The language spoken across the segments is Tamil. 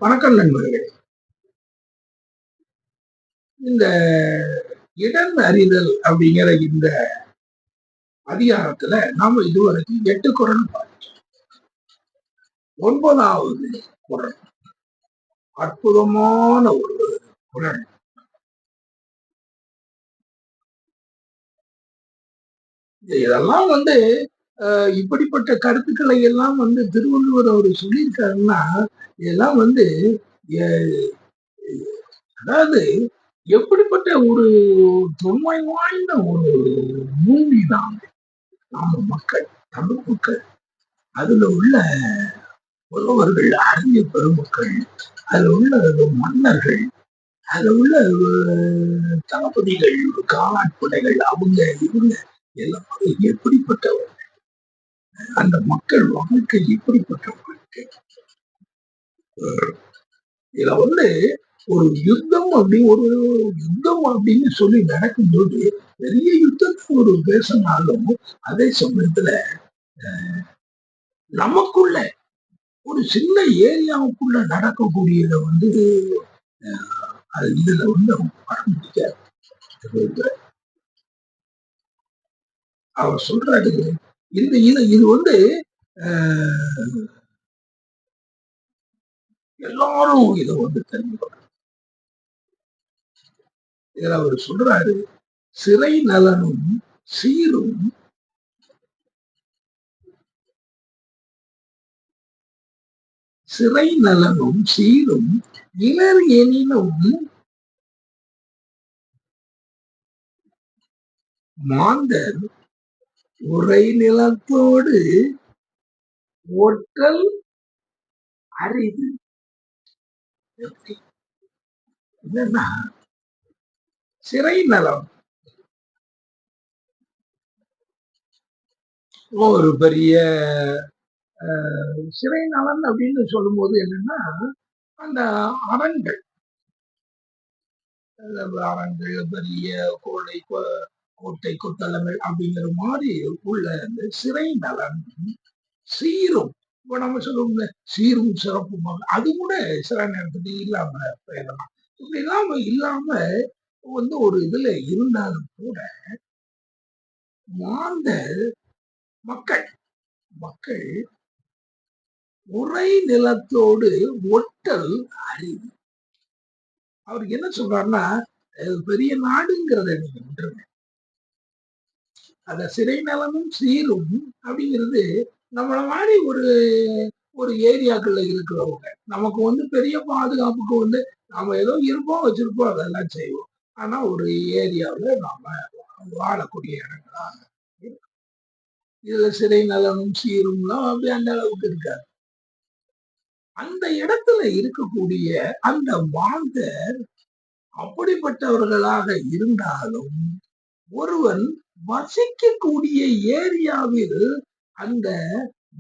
வணக்கம் நண்பர்களே. இந்த இடம் அறிதல் அப்படிங்கிற இந்த அதிகாரத்துல நாம இதுவரைக்கும் 8 குறள் பார்த்தோம். 9வது குறள் அற்புதமான ஒரு குறள். இதெல்லாம் இப்படிப்பட்ட கருத்துக்களை எல்லாம் திருவள்ளுவர் அவர் சொல்லியிருக்காருன்னா, இதெல்லாம் அதாவது எப்படிப்பட்ட ஒரு தொன்மை வாய்ந்த ஒரு பூமி தான் நாம மக்கள், தமிழ் மக்கள். அதுல உள்ள புலவர்கள், அறிஞர் பெருமக்கள், அதுல உள்ள மன்னர்கள், அதுல உள்ள தளபதிகள், காலாட்படைகள், அவங்க இவங்க எல்லாரும் எப்படிப்பட்டவர், அந்த மக்கள் வாழ்க்கை எப்படிப்பட்ட வாழ்க்கை. இதுல ஒரு யுத்தம் அப்படின்னு சொல்லி நடக்கும்போது பெரிய யுத்தத்தை ஒரு பேசினாலும் அதே சமயத்துல நமக்குள்ள ஒரு சின்ன ஏரியாவுக்குள்ள நடக்கக்கூடியத அது இதுல படம் பிடிக்காது. அவர் சொல்றாரு, இது எல்லாரும் இதை தெரிஞ்சுக்கணும். இதுல அவர் சொல்றாரு, சிறை நலனும் சீரும் சிறை நலனும் சீரும் இளர் எனினும் மாந்தர் உரை நிலத்தோடு ஒற்றல் அரிது. என்னன்னா, சிறை நலம் ஒரு பெரிய சிறை நலன் அப்படின்னு சொல்லும் போது என்னன்னா, அந்த அரண்கள் பெரிய கோட்டை கொத்தளங்கள் அப்படிங்கிற மாதிரி உள்ள அந்த சிறை நலன் சீரும், இப்ப நம்ம சொல்லுவோம்ல சீரும் சிறப்பும், அது கூட சில நேரத்துக்கு இல்லாம போயிடலாம். இல்லாம ஒரு இதுல இருந்தாலும் கூட மாந்தர் மக்கள் மக்கள் உரை நிலத்தோடு ஒட்டல் அறிவு. அவருக்கு என்ன சொல்றாருன்னா, பெரிய நாடுங்கிறத நீங்க விட்டுருங்க. அந்த சிறை நலனும் சீரும் அப்படிங்கிறது நம்மள மாதிரி ஒரு ஏரியாக்குள்ள இருக்கிறவங்க, நமக்கு பெரிய பாதுகாப்புக்கு நாம ஏதோ இருப்போம், வச்சிருப்போம், அதெல்லாம் செய்வோம். ஆனா ஒரு ஏரியாவுல நாம வாழக்கூடிய இடங்களா இதுல சிறை நலனும் சீரும்லாம் அப்படி அந்த அளவுக்கு இருக்காது. அந்த இடத்துல இருக்கக்கூடிய அந்த மாந்தர் அப்படிப்பட்டவர்களாக இருந்தாலும் ஒருவன் வசிக்கக்கூடிய ஏரியாவில் அந்த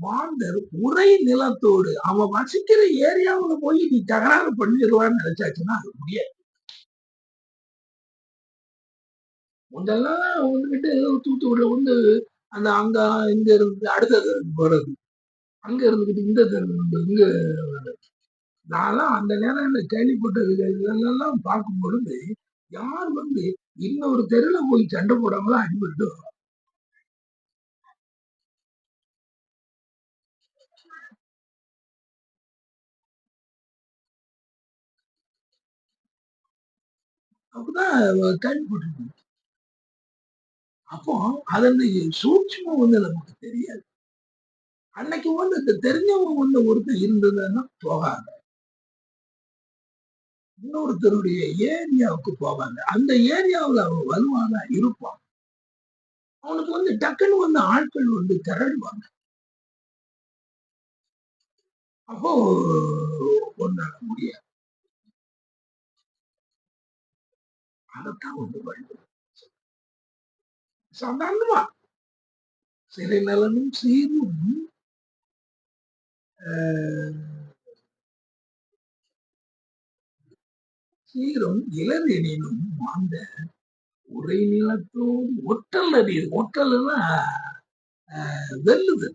மாந்தர் உரை நிலத்தோடு அவன் வசிக்கிற ஏரியாவுல போய் நீ தகராறு பண்ணிடலான்னு நினைச்சாச்சுன்னா அது முடியாது. முதல்லாம் தூத்துக்குடியில அந்த அங்க இங்க இருந்து அடுத்த போறது, அங்க இருந்துகிட்டு இந்த இங்க நான்லாம் அந்த நேரம் கேள்விப்பட்டதுலாம் பார்க்கும் பொழுது யார் இன்னொரு தெருல போய் சண்டை போடாம அடிபட்டு அப்பதான் கேள்விப்பட்டிருக்கோம். அப்போ அதன் சூட்சமம் நமக்கு தெரியாது. அன்னைக்கு இந்த தெரிஞ்சவங்க ஒருத்தர் இருந்ததுன்னா போகாங்க, இன்னொருத்தருடைய ஏரியாவுக்கு போவாங்க. அந்த ஏரியாவுல அவன் வருவானா இருப்பான். அவனுக்கு டக்குன்னு ஆட்கள் திரளுவாங்க. அப்போ ஒண்ணால முடியாது. அதைத்தான் வழி சாதாரணமா சிறை நலனும் சீரும் சீரும் இளரெனினும் மாந்த உரை நிலத்தோடு ஒற்றல் அறியுது. ஒற்றல்னா வெல்லுது,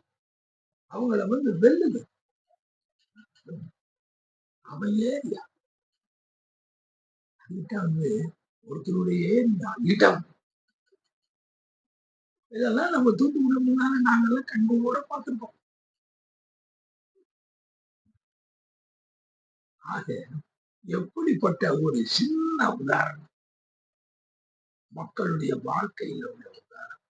அவங்கள வெல்லுது. அவன் ஏரியா கிட்ட வந்து ஒருத்தருடைய ஏரியா இடம் இதெல்லாம் நம்ம தூத்துக்குடி முன்னால நாங்கெல்லாம் கண்டு கூட பார்த்திருக்கோம். ஆக எப்படிப்பட்ட ஒரு சின்ன உதாரணம் மக்களுடைய வாழ்க்கையில் உள்ள உதாரணம்.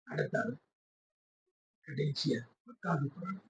அடுத்தாது கடைசியா 10வது புராணம்